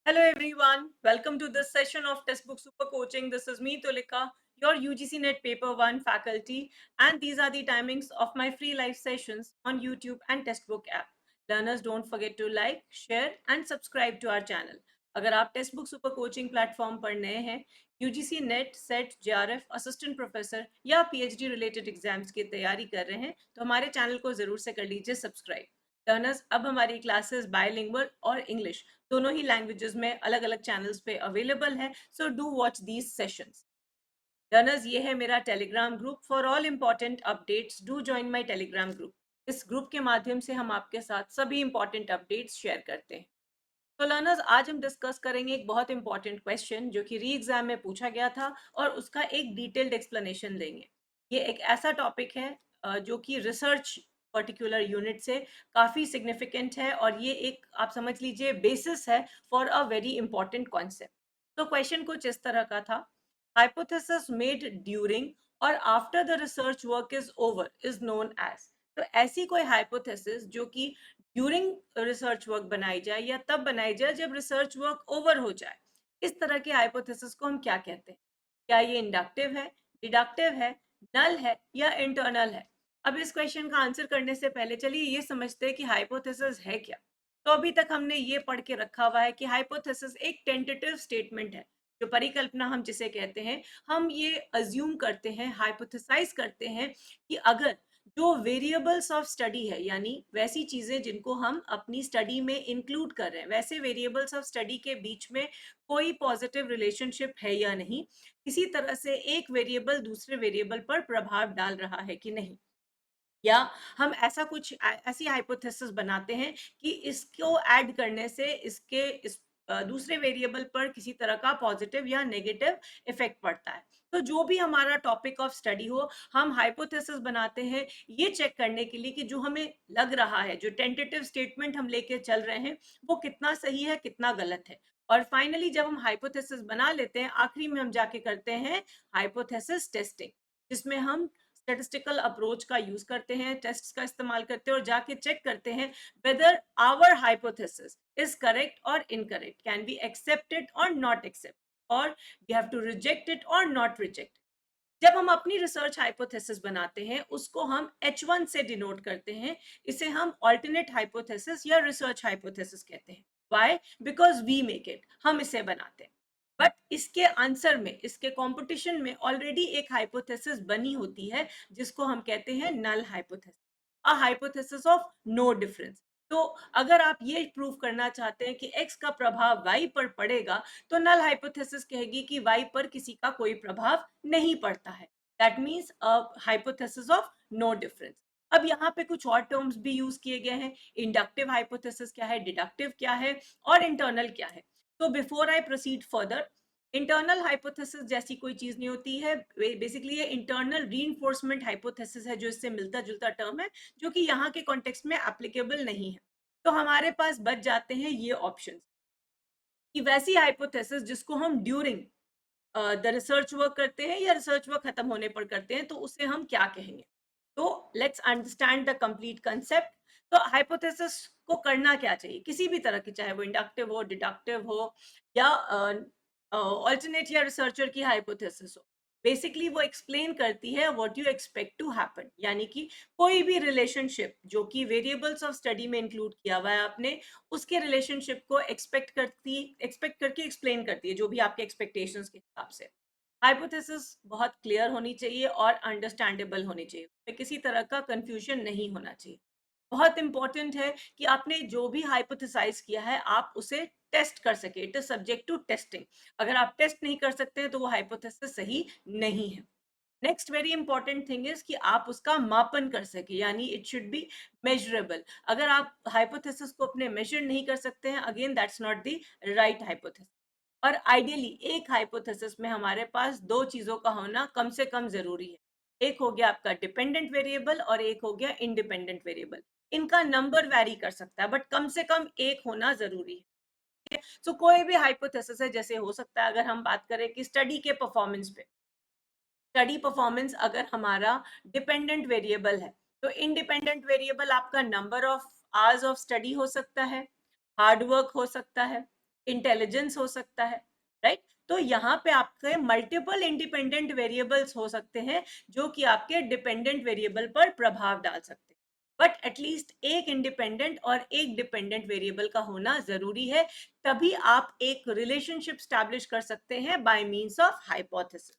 Hello everyone, welcome to this session of Textbook Super Coaching. This is me Tulika, your UGC NET Paper 1 faculty, and these are the timings of my free live sessions on YouTube and Textbook app. Learners, don't forget to like, share and subscribe to our channel. अगर आप text book super coaching platform पर नए हैं, UGC net set JRF assistant professor या PhD related exams की तैयारी कर रहे हैं तो हमारे चैनल को जरूर से कर लीजिए सब्सक्राइब। लर्नर्स, अब हमारी क्लासेस बायलिंगुअल और इंग्लिश दोनों ही लैंग्वेजेस में अलग अलग चैनल्स पे अवेलेबल है, so do watch these sessions. Learners, ये है मेरा Telegram group for all important updates. Do join my Telegram group. इस ग्रुप के माध्यम से हम आपके साथ सभी इंपॉर्टेंट अपडेट्स शेयर करते हैं। तो लर्नर्स, आज हम डिस्कस करेंगे एक बहुत इंपॉर्टेंट क्वेश्चन जो कि री एग्जाम में पूछा गया था और उसका एक डिटेल्ड एक्सप्लेनेशन देंगे। ये एक ऐसा टॉपिक है जो कि रिसर्च पर्टिकुलर यूनिट से काफ़ी सिग्निफिकेंट है और ये एक आप समझ लीजिए बेसिस है for a very important concept. तो क्वेश्चन कुछ इस तरह का था, हाइपोथेसिस मेड ड्यूरिंग और after the research work is over is known as. तो ऐसी कोई हाइपोथेसिस जो कि ड्यूरिंग रिसर्च वर्क बनाई जाए या तब बनाई जाए जब रिसर्च वर्क ओवर हो जाए, इस तरह के हाइपोथेसिस को हम क्या कहते हैं? क्या ये इंडक्टिव है, डिडक्टिव है, नल है या इंटरनल है? अब इस क्वेश्चन का आंसर करने से पहले चलिए ये समझते हैं कि हाइपोथेसिस है क्या। तो अभी तक हमने ये पढ़ के रखा हुआ है कि हाइपोथेसिस एक टेंटेटिव स्टेटमेंट है, जो परिकल्पना हम जिसे कहते हैं। हम ये अज्यूम करते हैं, हाइपोथेसाइज करते हैं कि अगर जो वेरिएबल्स ऑफ स्टडी है, यानी वैसी चीजें जिनको हम अपनी स्टडी में इंक्लूड कर रहे हैं, वैसे वेरिएबल्स ऑफ स्टडी के बीच में कोई पॉजिटिव रिलेशनशिप है या नहीं, किसी तरह से एक वेरिएबल दूसरे वेरिएबल पर प्रभाव डाल रहा है कि नहीं, या हम ऐसा कुछ ऐसी हाइपोथेसिस बनाते हैं कि इसको ऐड करने से इसके इस दूसरे वेरिएबल पर किसी तरह का पॉजिटिव या नेगेटिव इफेक्ट पड़ता है। तो जो भी हमारा टॉपिक ऑफ स्टडी हो, हम हाइपोथेसिस बनाते हैं ये चेक करने के लिए कि जो हमें लग रहा है, जो टेंटेटिव स्टेटमेंट हम लेके चल रहे हैं, वो कितना सही है, कितना गलत है। और फाइनली जब हम हाइपोथेसिस बना लेते हैं, आखिरी में हम जाके करते हैं हाइपोथेसिस टेस्टिंग, जिसमें हम स्टेटिस्टिकल अप्रोच का यूज करते हैं, टेस्ट्स का इस्तेमाल करते हैं और जाके चेक करते हैं whether our hypothesis is correct और इनकरेक्ट, कैन बी एक्सेप्टेड और नॉट एक्सेप्ट, और we have to reject it और नॉट रिजेक्ट। जब हम अपनी रिसर्च हाइपोथेसिस बनाते हैं उसको हम H1 से डिनोट करते हैं। इसे हम ऑल्टरनेट हाइपोथेसिस या रिसर्च हाइपोथेसिस कहते हैं। Why? Because we make it, हम इसे बनाते हैं। बट इसके आंसर में, इसके कंपटीशन में ऑलरेडी एक हाइपोथेसिस बनी होती है जिसको हम कहते हैं null hypothesis, a hypothesis of no difference. तो अगर आप ये प्रूव करना चाहते हैं कि x का प्रभाव y पर पड़ेगा, तो नल हाइपोथेसिस कहेगी कि y पर किसी का कोई प्रभाव नहीं पड़ता है। That means hypothesis of no difference. अब यहाँ पे कुछ और टर्म्स भी यूज किए गए हैं। इंडक्टिव हाइपोथेसिस क्या है, डिडक्टिव क्या है और इंटरनल क्या है। तो before I proceed further, internal hypothesis जैसी कोई चीज नहीं होती है। बेसिकली ये इंटरनल रीइंफोर्समेंट हाइपोथेसिस है, जो इससे मिलता जुलता टर्म है, जो कि यहाँ के कॉन्टेक्स्ट में एप्लीकेबल नहीं है। तो हमारे पास बच जाते हैं ये ऑप्शंस कि वैसी हाइपोथेसिस जिसको हम ड्यूरिंग द रिसर्च वर्क करते हैं या रिसर्च वर्क खत्म होने पर करते हैं, तो उसे हम क्या कहेंगे। तो let's understand the complete concept. तो हाइपोथेसिस को करना क्या चाहिए, किसी भी तरह की, चाहे वो इंडक्टिव हो, डिडक्टिव हो या ऑल्टरनेट या रिसर्चर की हाइपोथेसिस हो। बेसिकली वो एक्सप्लेन करती है what you expect to happen, यानी कि कोई भी रिलेशनशिप जो कि वेरिएबल्स ऑफ स्टडी में इंक्लूड किया हुआ है आपने, उसके रिलेशनशिप को एक्सपेक्ट करके एक्सप्लेन करती है, जो भी आपके एक्सपेक्टेशंस के हिसाब से। हाइपोथेसिस बहुत क्लियर होनी चाहिए और अंडरस्टैंडेबल होनी चाहिए, उसमें किसी तरह का कंफ्यूजन नहीं होना चाहिए। बहुत इंपॉर्टेंट है कि आपने जो भी हाइपोथेसाइज किया है आप उसे टेस्ट कर सके। It is subject to testing. अगर आप टेस्ट नहीं कर सकते हैं तो वो हाइपोथेसिस सही नहीं है। Next very important thing is कि आप उसका मापन कर सके, यानी इट शुड बी मेजरेबल। अगर आप हाइपोथेसिस को अपने मेजर नहीं कर सकते हैं, again that's not the right hypothesis. और आइडियली एक हाइपोथेसिस में हमारे पास दो चीजों का होना कम से कम जरूरी है। एक हो गया आपका डिपेंडेंट वेरिएबल और एक हो गया इंडिपेंडेंट वेरिएबल। इनका नंबर वैरी कर सकता है बट कम से कम एक होना जरूरी है। सो कोई भी हाइपोथेसिस है, जैसे हो सकता है अगर हम बात करें कि स्टडी के परफॉर्मेंस पे, स्टडी परफॉर्मेंस अगर हमारा डिपेंडेंट वेरिएबल है, तो इंडिपेंडेंट वेरिएबल आपका number of hours of study हो सकता है, हार्ड वर्क हो सकता है, इंटेलिजेंस हो सकता है, राइट? तो यहाँ पे आपके मल्टीपल इंडिपेंडेंट वेरिएबल्स हो सकते हैं जो कि आपके डिपेंडेंट वेरिएबल पर प्रभाव डाल सकते हैं, बट एटलीस्ट एक इंडिपेंडेंट और एक डिपेंडेंट वेरिएबल का होना जरूरी है, तभी आप एक रिलेशनशिप स्टैब्लिश कर सकते हैं by means of hypothesis.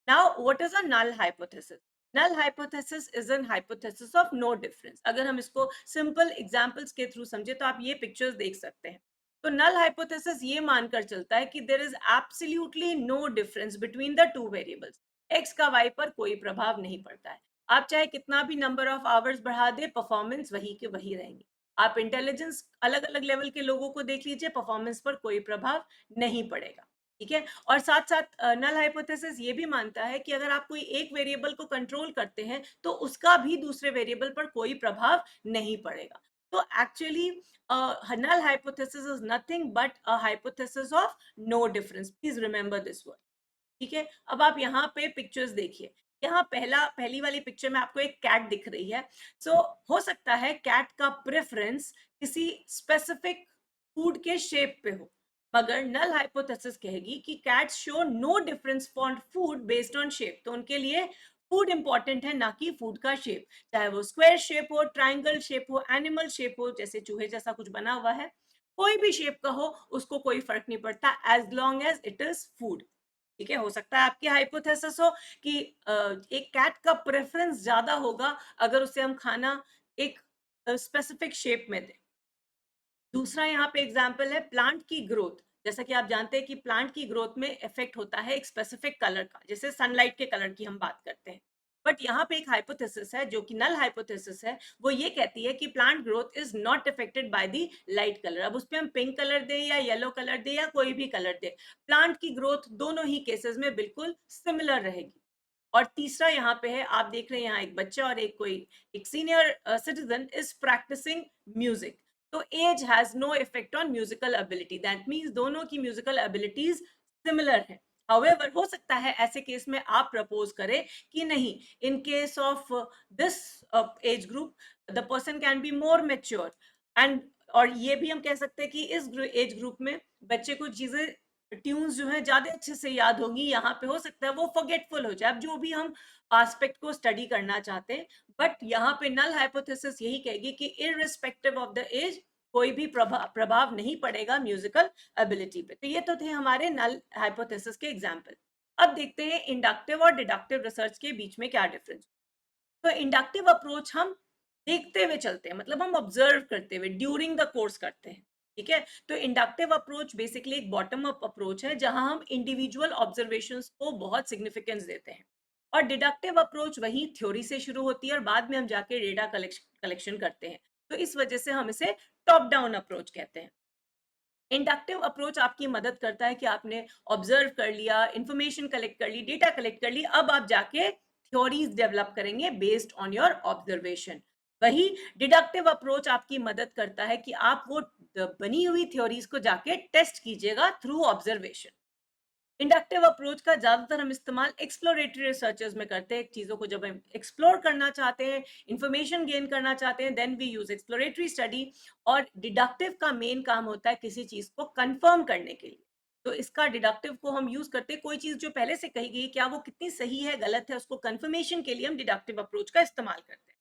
Now, what is a null hypothesis? Null hypothesis is an hypothesis of no difference. अगर हम इसको simple examples के through समझे तो आप ये pictures देख सकते हैं. तो null hypothesis ये मानकर चलता है कि there is absolutely no difference between the two variables. x का y पर कोई प्रभाव नहीं पड़ता है. आप चाहे कितना भी number of hours बढ़ा दे, performance वही के वही रहेंगी. आप इंटेलिजेंस अलग अलग लेवल के लोगों को देख लीजिए, परफॉर्मेंस पर कोई प्रभाव नहीं पड़ेगा. ठीक है. और साथ साथ नल हाइपोथेसिस ये भी मानता है कि अगर आप कोई एक वेरिएबल को कंट्रोल करते हैं तो उसका भी दूसरे वेरिएबल पर कोई प्रभाव नहीं पड़ेगा. तो actually null hypothesis is nothing but a hypothesis of no difference. Please remember this word. ठीक है. अब आप यहाँ पे पिक्चर्स देखिए. यहाँ पहली वाली पिक्चर में आपको एक कैट दिख रही है. सो हो सकता है कैट का प्रेफरेंस किसी स्पेसिफिक फूड के शेप पे हो, मगर नल हाइपोथेसिस कहेगी कि cats show no difference for food based on shape. तो उनके लिए फूड इंपॉर्टेंट है, ना कि फूड का शेप. चाहे वो स्क्वायर शेप हो, ट्राइंगल शेप हो, एनिमल शेप हो, जैसे चूहे जैसा कुछ बना हुआ है, कोई भी शेप का हो उसको कोई फर्क नहीं पड़ता as long as it is food. ठीक है. हो सकता है आपकी हाइपोथेसिस हो कि एक कैट का प्रेफरेंस ज्यादा होगा अगर उसे हम खाना एक स्पेसिफिक शेप में दें. दूसरा यहाँ पे एग्जाम्पल है प्लांट की ग्रोथ. जैसा कि आप जानते हैं कि प्लांट की ग्रोथ में इफेक्ट होता है एक स्पेसिफिक कलर का, जैसे सनलाइट के कलर की हम बात करते हैं. बट यहाँ पे एक हाइपोथेसिस है जो कि नल हाइपोथेसिस है, वो ये कहती है कि plant growth is not affected by the light colour. अब उस पर हम पिंक कलर दे या येलो कलर दे या कोई भी कलर दे, प्लांट की ग्रोथ दोनों ही केसेस में बिल्कुल सिमिलर रहेगी. और तीसरा यहाँ पे है, आप देख रहे हैं यहाँ एक बच्चा और एक senior citizen is practising music. तो age has no effect on musical ability. That means दोनों की म्यूजिकल एबिलिटीज सिमिलर है. हाउएवर हो सकता है ऐसे केस में आप प्रपोज करें कि नहीं, in case of this age group the person can be more mature. And और ये भी हम कह सकते हैं कि इस एज ग्रुप में बच्चे को चीजें ट्यून्स जो है ज्यादा अच्छे से याद होगी. यहाँ पे हो सकता है वो फॉरगेटफुल हो जाए. अब जो भी हम एस्पेक्ट को स्टडी करना चाहते हैं, बट यहाँ पे नल हाइपोथेसिस यही कहेगी कि इररिस्पेक्टिव ऑफ द एज कोई भी प्रभाव नहीं पड़ेगा म्यूजिकल एबिलिटी पे. तो ये तो थे हमारे नल हाइपोथेसिस के एग्जाम्पल. अब देखते हैं इंडक्टिव और डिडक्टिव रिसर्च के बीच में क्या डिफरेंस. तो इंडक्टिव अप्रोच हम देखते हुए चलते हैं, मतलब हम ऑब्जर्व करते हुए ड्यूरिंग द कोर्स करते हैं. ठीक है. तो इंडक्टिव अप्रोच बेसिकली एक बॉटम अप अप्रोच है जहां हम इंडिविजुअल ऑब्जर्वेशंस को बहुत सिग्निफिकेंस देते हैं. और डिडक्टिव अप्रोच वही थ्योरी से शुरू होती है और बाद में हम जाके डेटा कलेक्शन करते हैं. तो इस वजह से हम इसे टॉप डाउन अप्रोच कहते हैं. इंडक्टिव अप्रोच आपकी मदद करता है कि आपने ऑब्जर्व कर लिया, इंफॉर्मेशन कलेक्ट कर ली, डेटा कलेक्ट कर ली, अब आप जाके थ्योरीज डेवलप करेंगे बेस्ड ऑन योर ऑब्जर्वेशन. वही डिडक्टिव अप्रोच आपकी मदद करता है कि आप वो बनी हुई थ्योरीज को जाके टेस्ट कीजिएगा थ्रू ऑब्जर्वेशन. इंडक्टिव अप्रोच का ज्यादातर हम इस्तेमाल एक्सप्लोरेटरी रिसर्चेस में करते हैं. चीजों को जब हम एक्सप्लोर करना चाहते हैं, इंफॉर्मेशन गेन करना चाहते हैं, then we use exploratory study. और डिडक्टिव का मेन काम होता है किसी चीज को कंफर्म करने के लिए. तो इसका डिडक्टिव को हम यूज करते हैं, कोई चीज जो पहले से कही गई क्या वो कितनी सही है गलत है, उसको कंफर्मेशन के लिए हम डिडक्टिव अप्रोच का इस्तेमाल करते हैं.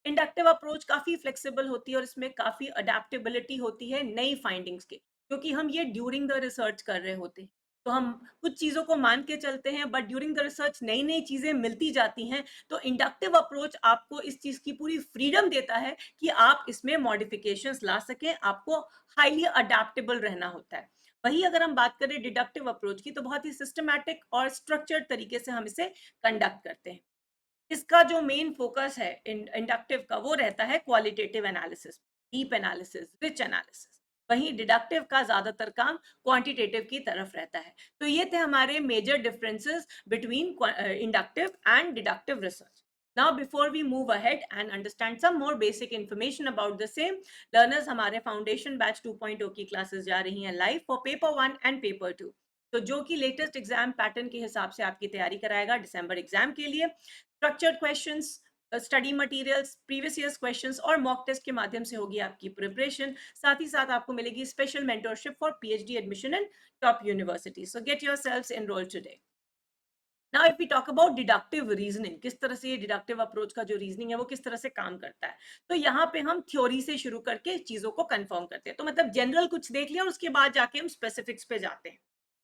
इंडक्टिव अप्रोच काफी फ्लेक्सिबल होती है और इसमें काफी अडेप्टेबिलिटी होती है नई फाइंडिंग्स के, क्योंकि हम ये ड्यूरिंग द रिसर्च कर रहे होते हैं. तो हम कुछ चीजों को मान के चलते हैं, बट ड्यूरिंग द रिसर्च नई नई चीजें मिलती जाती हैं. तो इंडक्टिव अप्रोच आपको इस चीज की पूरी फ्रीडम देता है कि आप इसमें मॉडिफिकेशंस ला सकें. आपको हाईली अडेप्टेबल रहना होता है. वही अगर हम बात करें डिडक्टिव अप्रोच की, तो बहुत ही सिस्टमैटिक और स्ट्रक्चर्ड तरीके से हम इसे कंडक्ट करते हैं. इसका जो मेन फोकस है इंडक्टिव का, वो रहता है qualitative analysis, deep analysis, rich analysis. वहीं डिडक्टिव का ज्यादातर काम क्वांटिटेटिव की तरफ रहता है. तो ये थे हमारे major differences between inductive and deductive research. Now, before we move ahead and understand some more basic information about the same, learners हमारे फाउंडेशन बैच 2.0 की क्लासेस जा रही हैं live for paper 1 and paper 2. तो जो कि लेटेस्ट एग्जाम पैटर्न के हिसाब से आपकी तैयारी कराएगा दिसंबर एग्जाम के लिए. Structured questions, study materials, previous years questions और मॉक टेस्ट के माध्यम से होगी आपकी प्रिपरेशन। साथ ही साथ आपको मिलेगी special mentorship for PhD admission in top university. So get yourselves enrolled today. Now if we talk about deductive reasoning, किस तरह से ये डिडक्टिव अप्रोच का जो रीजनिंग है वो किस तरह से काम करता है, तो यहाँ पे हम थ्योरी से शुरू करके चीजों को कंफर्म करते हैं। तो मतलब जनरल कुछ देख लिया और उसके बाद जाके हम स्पेसिफिक्स पे जाते हैं।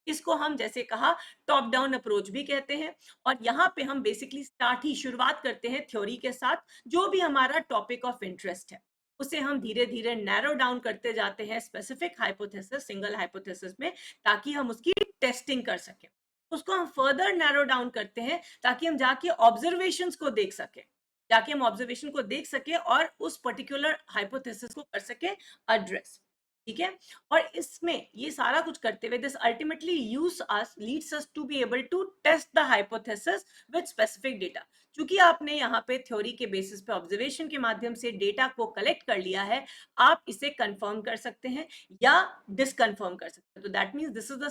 इसको हम जैसे कहा टॉप डाउन अप्रोच भी कहते हैं। और यहाँ पे हम बेसिकली स्टार्ट ही शुरुआत करते हैं थ्योरी के साथ। जो भी हमारा टॉपिक ऑफ इंटरेस्ट है उसे हम धीरे धीरे नैरो डाउन करते जाते हैं स्पेसिफिक हाइपोथेसिस, सिंगल हाइपोथेसिस में, ताकि हम उसकी टेस्टिंग कर सकें। उसको हम फर्दर नैरो डाउन करते हैं ताकि हम जाके ऑब्जर्वेशंस को देख सके, जाके हम ऑब्जर्वेशन को देख सके और उस पर्टिकुलर हाइपोथेसिस को कर सके एड्रेस। ठीक है। और इसमें ये सारा कुछ करते हुए this ultimately leads us to be able to test the hypothesis with specific data. क्योंकि आपने यहाँ पे थ्योरी के बेसिस पे ऑब्जर्वेशन के माध्यम से डेटा को कलेक्ट कर लिया है, आप इसे कंफर्म कर सकते हैं या डिसकंफर्म कर सकते हैं। तो that means this is the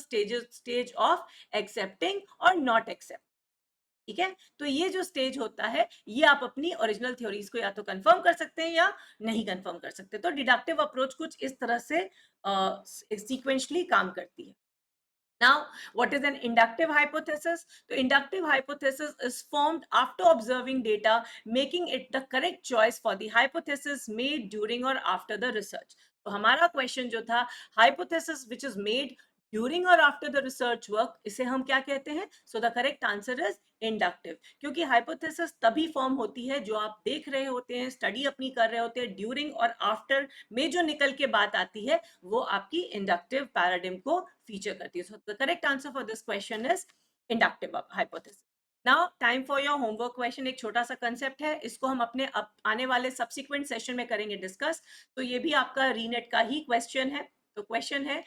stage of accepting और नॉट एक्सेप्ट। ठीक है। तो ये जो स्टेज होता है ये आप अपनी ओरिजिनल थ्योरीज को या तो कंफर्म कर सकते हैं या नहीं कंफर्म कर सकते। तो डिडक्टिव अप्रोच कुछ इस तरह से सीक्वेंशली काम करती है। Now, what is an inductive hypothesis? The inductive hypothesis is formed after observing data, making it the correct choice for the hypothesis made during or after the research. तो हमारा question जो था, hypothesis which is made during or after the research work, इसे हम क्या कहते हैं? So the correct answer is inductive. क्योंकि hypothesis तभी फॉर्म होती है जो आप देख रहे होते हैं, स्टडी अपनी कर रहे होते हैं, ड्यूरिंग और आफ्टर में जो निकल के बात आती है वो आपकी इंडक्टिव पैराडिम को फीचर करती है। So the correct answer for this question is inductive hypothesis. Now time for your homework question. एक छोटा सा कंसेप्ट है, इसको हम अपने आने वाले सब्सिक्वेंट सेशन में करेंगे डिस्कस। तो ये भी आपका रीनेट का ही क्वेश्चन है। तो क्वेश्चन है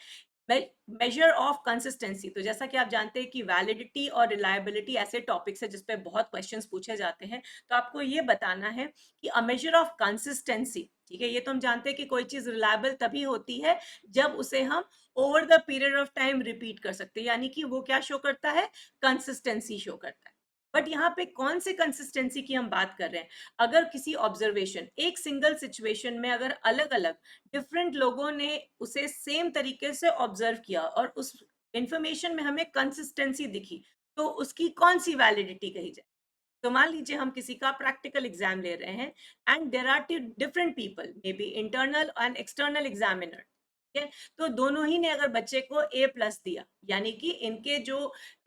मेजर ऑफ कंसिस्टेंसी। तो जैसा कि आप जानते हैं कि वैलिडिटी और रिलायबिलिटी ऐसे टॉपिक्स है जिसपे बहुत क्वेश्चंस पूछे जाते हैं। तो आपको ये बताना है कि अ मेजर ऑफ कंसिस्टेंसी, ठीक है, ये तो हम जानते हैं कि कोई चीज रिलायबल तभी होती है जब उसे हम over the period of time repeat कर सकते हैं, यानी कि वो क्या शो करता है, कंसिस्टेंसी शो करता है। बट यहाँ पे कौन से कंसिस्टेंसी की हम बात कर रहे हैं? अगर किसी ऑब्जर्वेशन, एक सिंगल सिचुएशन में अगर अलग अलग डिफरेंट लोगों ने उसे सेम तरीके से ऑब्जर्व किया और उस इंफॉर्मेशन में हमें कंसिस्टेंसी दिखी, तो उसकी कौन सी वैलिडिटी कही जाए? तो मान लीजिए हम किसी का प्रैक्टिकल एग्जाम ले रहे हैं and there are two different people, maybe internal and external examiner. ठीक है। तो दोनों ही ने अगर बच्चे को A+ दिया, यानी कि इनके जो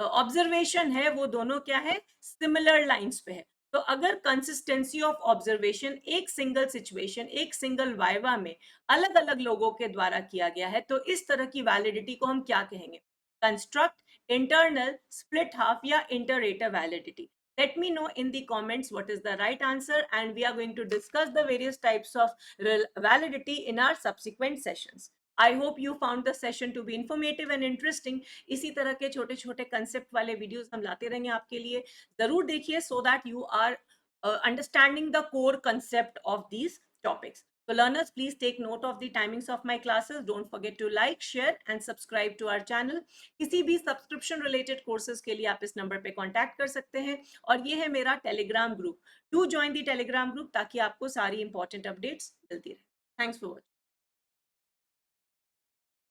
ऑब्जर्वेशन है वो दोनों क्या है, सिमिलर लाइंस पे है। तो अगर कंसिस्टेंसी ऑफ ऑब्जर्वेशन एक सिंगल सिचुएशन, एक सिंगल वाइवा में अलग अलग लोगों के द्वारा किया गया है, तो इस तरह की वैलिडिटी को हम क्या कहेंगे? कंस्ट्रक्ट, इंटरनल, स्प्लिट हाफ या इंटरेटर validity. Let me know in the comments what is the right answer, and we are going to discuss the various types of validity in our subsequent sessions. I hope you found the session to be informative and interesting. इसी तरह के छोटे छोटे concept वाले videos हम लाते रहेंगे आपके लिए, जरूर देखिए so that you are understanding the core concept of these topics. So learners, please take note of the timings of my classes. Don't forget to like, share and subscribe to our channel. किसी भी subscription related courses के लिए आप इस number पे contact कर सकते हैं। और ये है मेरा Telegram group. Do join the Telegram group ताकि आपको सारी इंपॉर्टेंट अपडेट्स मिलती रहे। Thanks for watching.